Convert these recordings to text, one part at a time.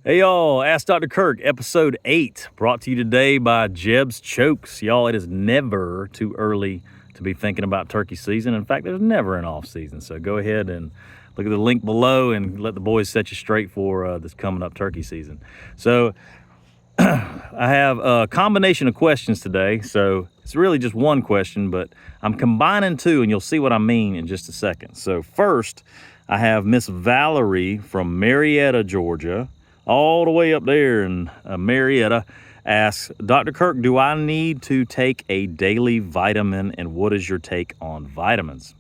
Hey y'all, Ask Dr. Kirk, episode 8, brought to you today by Jeb's Chokes. Y'all, it is never too early to be thinking about turkey season. In fact, there's never an off season. So go ahead and look at the link below and let the boys set you straight for this coming up turkey season. So I have a combination of questions today. So it's really just one question, but I'm combining two, and you'll see what I mean in just a second. So first, I have Miss Valerie from Marietta, Georgia, all the way up there in Marietta, asks, Dr. Kirk, do I need to take a daily vitamin, and what is your take on vitamins?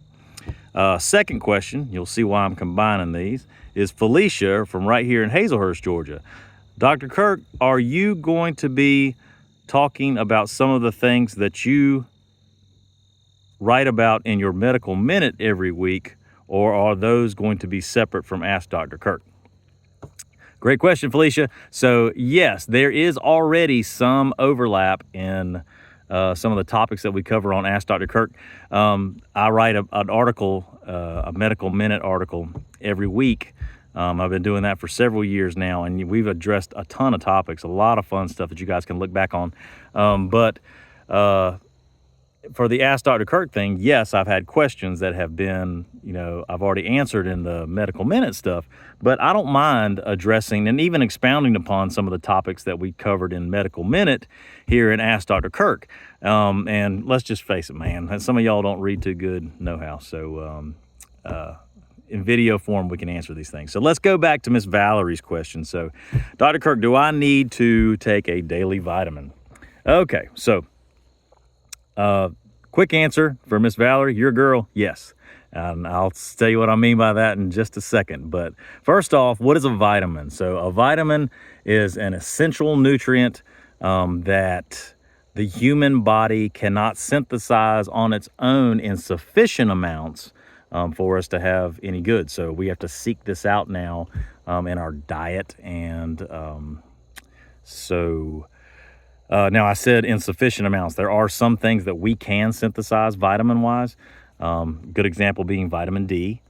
Second question, you'll see why I'm combining these, is Felicia from right here in Hazelhurst, Georgia. Dr. Kirk, are you going to be talking about some of the things that you write about in your medical minute every week, or are those going to be separate from Ask Dr. Kirk? Great question, Felicia. So yes, there is already some overlap in some of the topics that we cover on Ask Dr. Kirk. I write an article, a medical minute article every week. I've been doing that for several years now, and we've addressed a ton of topics, a lot of fun stuff that you guys can look back on. But for the Ask Dr. Kirk thing, yes, I've had questions that have been, I've already answered in the medical minute stuff, but I don't mind addressing and even expounding upon some of the topics that we covered in medical minute here in Ask Dr. Kirk. And let's just face it, man, some of y'all don't read too good, no how. So in video form, we can answer these things. So let's go back to Miss Valerie's question. So, Dr. Kirk, do I need to take a daily vitamin? Okay, so quick answer for Miss Valerie, your girl, yes. I'll tell you what I mean by that in just a second. But first off, what is a vitamin? So a vitamin is an essential nutrient that the human body cannot synthesize on its own in sufficient amounts for us to have any good. So we have to seek this out now in our diet. And now, I said insufficient amounts. There are some things that we can synthesize vitamin-wise. Good example being vitamin D.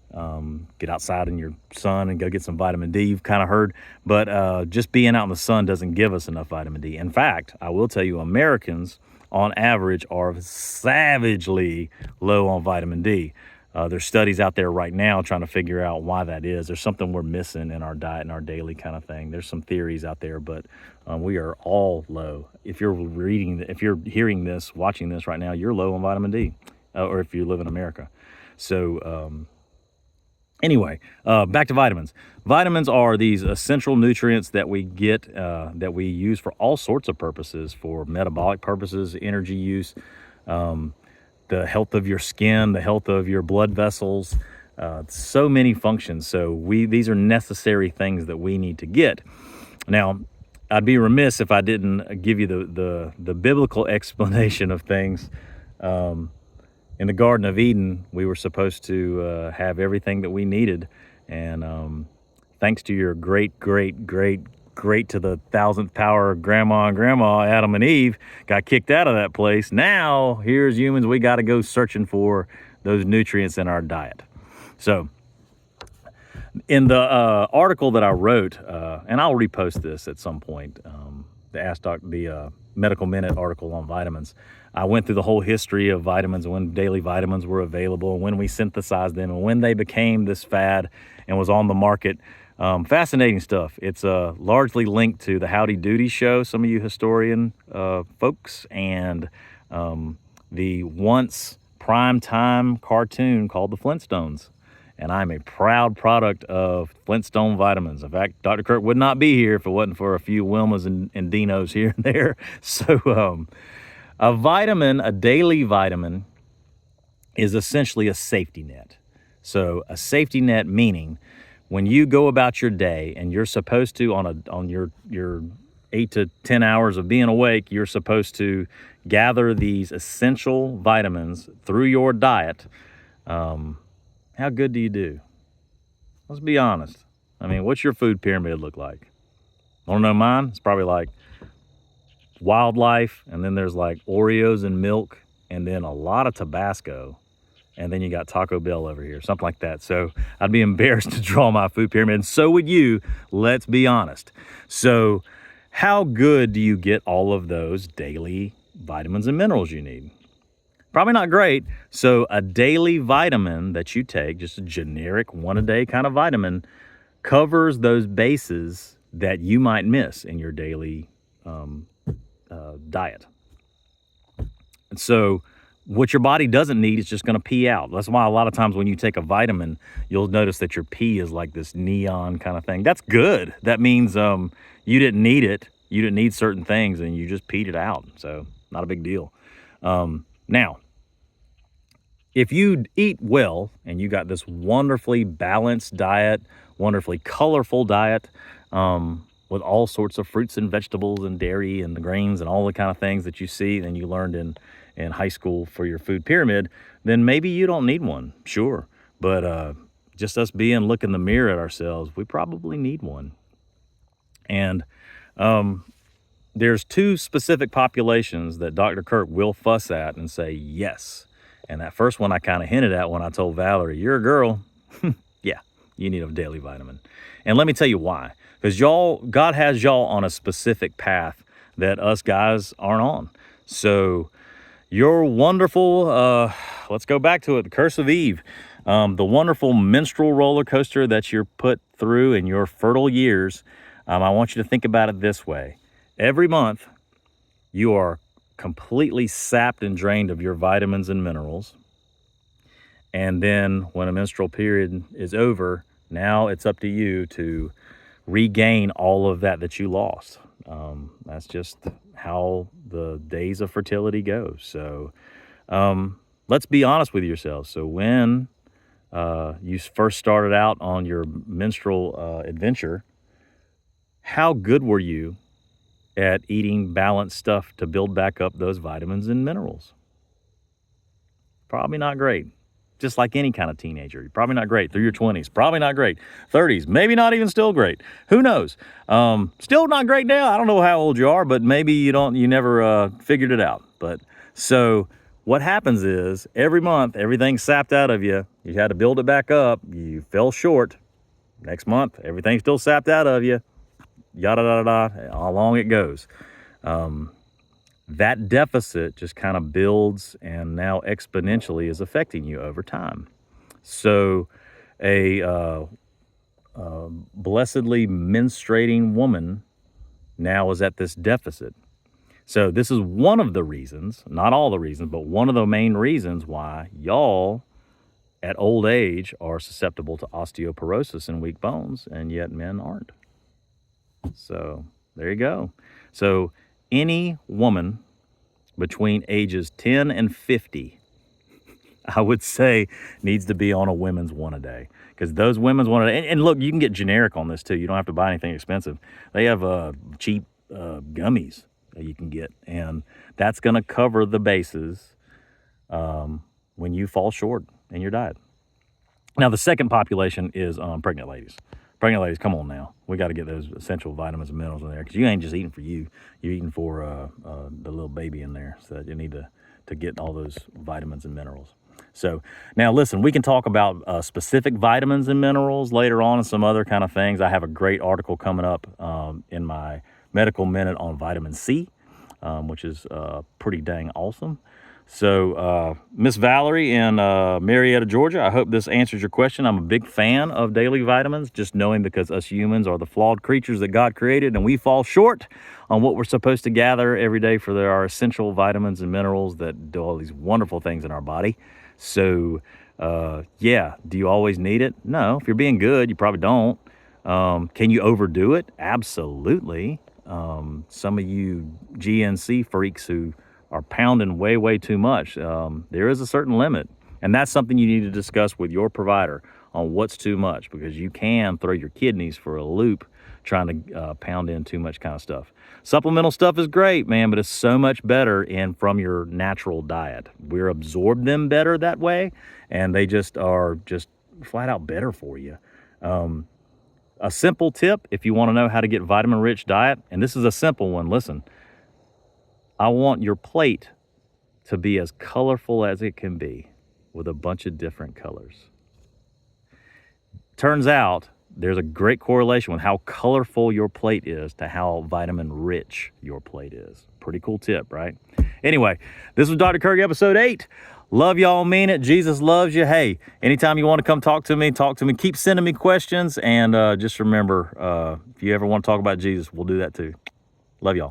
Get outside in your sun and go get some vitamin D, you've kind of heard. But just being out in the sun doesn't give us enough vitamin D. In fact, I will tell you, Americans, on average, are savagely low on vitamin D. There's studies out there right now trying to figure out why that is. There's something we're missing in our diet and our daily kind of thing. There's some theories out there, but we are all low. If you're hearing this, watching this right now, you're low on vitamin D, or if you live in America. So anyway, back to vitamins. Vitamins are these essential nutrients that we get, that we use for all sorts of purposes, for metabolic purposes, energy use, the health of your skin, the health of your blood vessels, so many functions. So these are necessary things that we need to get. Now, I'd be remiss if I didn't give you the biblical explanation of things. In the Garden of Eden, we were supposed to have everything that we needed. And thanks to your great to the 1000th power grandma and grandma, Adam and Eve, got kicked out of that place. Now, here's humans, we got to go searching for those nutrients in our diet. So in the article that I wrote, and I'll repost this at some point, the Medical Minute article on vitamins, I went through the whole history of vitamins and when daily vitamins were available, and when we synthesized them, and when they became this fad and was on the market. Fascinating stuff. It's largely linked to the Howdy Doody show, some of you historian folks, and the once primetime cartoon called the Flintstones. And I'm a proud product of Flintstone vitamins. In fact, Dr. Kirk would not be here if it wasn't for a few Wilmas and Dinos here and there. So a vitamin, a daily vitamin, is essentially a safety net. So a safety net meaning when you go about your day and you're supposed to, on your 8 to 10 hours of being awake, you're supposed to gather these essential vitamins through your diet. How good do you do? Let's be honest. I mean, what's your food pyramid look like? Want to know mine? It's probably like wildlife, and then there's like Oreos and milk, and then a lot of Tabasco, and then you got Taco Bell over here, something like that. So I'd be embarrassed to draw my food pyramid, and so would you, let's be honest. So how good do you get all of those daily vitamins and minerals you need? Probably not great. So a daily vitamin that you take, just a generic one a day kind of vitamin, covers those bases that you might miss in your daily diet. And so what your body doesn't need is just going to pee out. That's why a lot of times when you take a vitamin, you'll notice that your pee is like this neon kind of thing. That's good. That means you didn't need it. You didn't need certain things and you just peed it out. So not a big deal. Now, if you eat well and you got this wonderfully balanced diet, wonderfully colorful diet, with all sorts of fruits and vegetables and dairy and the grains and all the kind of things that you see and you learned in high school for your food pyramid, then maybe you don't need one, sure. But just us look in the mirror at ourselves, we probably need one. And there's two specific populations that Dr. Kirk will fuss at and say yes. And that first one I kind of hinted at when I told Valerie, you're a girl. Yeah, you need a daily vitamin. And let me tell you why. Because God has y'all on a specific path that us guys aren't on. So your wonderful, let's go back to it, the curse of Eve, the wonderful menstrual roller coaster that you're put through in your fertile years, I want you to think about it this way. Every month, you are completely sapped and drained of your vitamins and minerals. And then when a menstrual period is over, now it's up to you to regain all of that you lost. That's just how the days of fertility go. So let's be honest with yourselves. So when you first started out on your menstrual adventure, how good were you at eating balanced stuff to build back up those vitamins and minerals? Probably not great. Just like any kind of teenager. You're probably not great through your 20s. Probably not great. 30s. Maybe not even still great. Who knows? Still not great now. I don't know how old you are, but maybe you never figured it out. But so what happens is every month, everything's sapped out of you. You had to build it back up. You fell short. Next month, everything's still sapped out of you. Yada, yada, yada, how long it goes. That deficit just kind of builds and now exponentially is affecting you over time. So a blessedly menstruating woman now is at this deficit. So this is one of the reasons, not all the reasons, but one of the main reasons why y'all at old age are susceptible to osteoporosis and weak bones, and yet men aren't. So there you go. So any woman between ages 10 and 50, I would say, needs to be on a women's one a day. Because those women's one a day, and look, you can get generic on this too. You don't have to buy anything expensive. They have cheap gummies that you can get, and that's going to cover the bases when you fall short in your diet. Now, the second population is pregnant ladies. Pregnant ladies, come on now. We got to get those essential vitamins and minerals in there because you ain't just eating for you. You're eating for the little baby in there. So you need to get all those vitamins and minerals. So now listen, we can talk about specific vitamins and minerals later on and some other kind of things. I have a great article coming up in my Medical Minute on vitamin C, which is pretty dang awesome. So, Miss Valerie in Marietta, Georgia, I hope this answers your question. I'm a big fan of daily vitamins, just knowing because us humans are the flawed creatures that God created, and we fall short on what we're supposed to gather every day for our essential vitamins and minerals that do all these wonderful things in our body. So, yeah, do you always need it? No. If you're being good, you probably don't. Can you overdo it? Absolutely. Some of you GNC freaks who are pounding way too much. There is a certain limit, and that's something you need to discuss with your provider on what's too much, because you can throw your kidneys for a loop trying to pound in too much kind of stuff. Supplemental stuff is great, man, but it's so much better from your natural diet. We're absorb them better that way, and they just are just flat out better for you. A simple tip, if you want to know how to get vitamin-rich diet, and this is a simple one, listen. I want your plate to be as colorful as it can be. with a bunch of different colors. Turns out there's a great correlation with how colorful your plate is to how vitamin rich your plate is. Pretty cool tip, right? Anyway, this was Dr. Kirk, episode 8. Love y'all, mean it. Jesus loves you. Hey, anytime you want to come talk to me, talk to me. Keep sending me questions. And just remember, if you ever want to talk about Jesus, we'll do that too. Love y'all.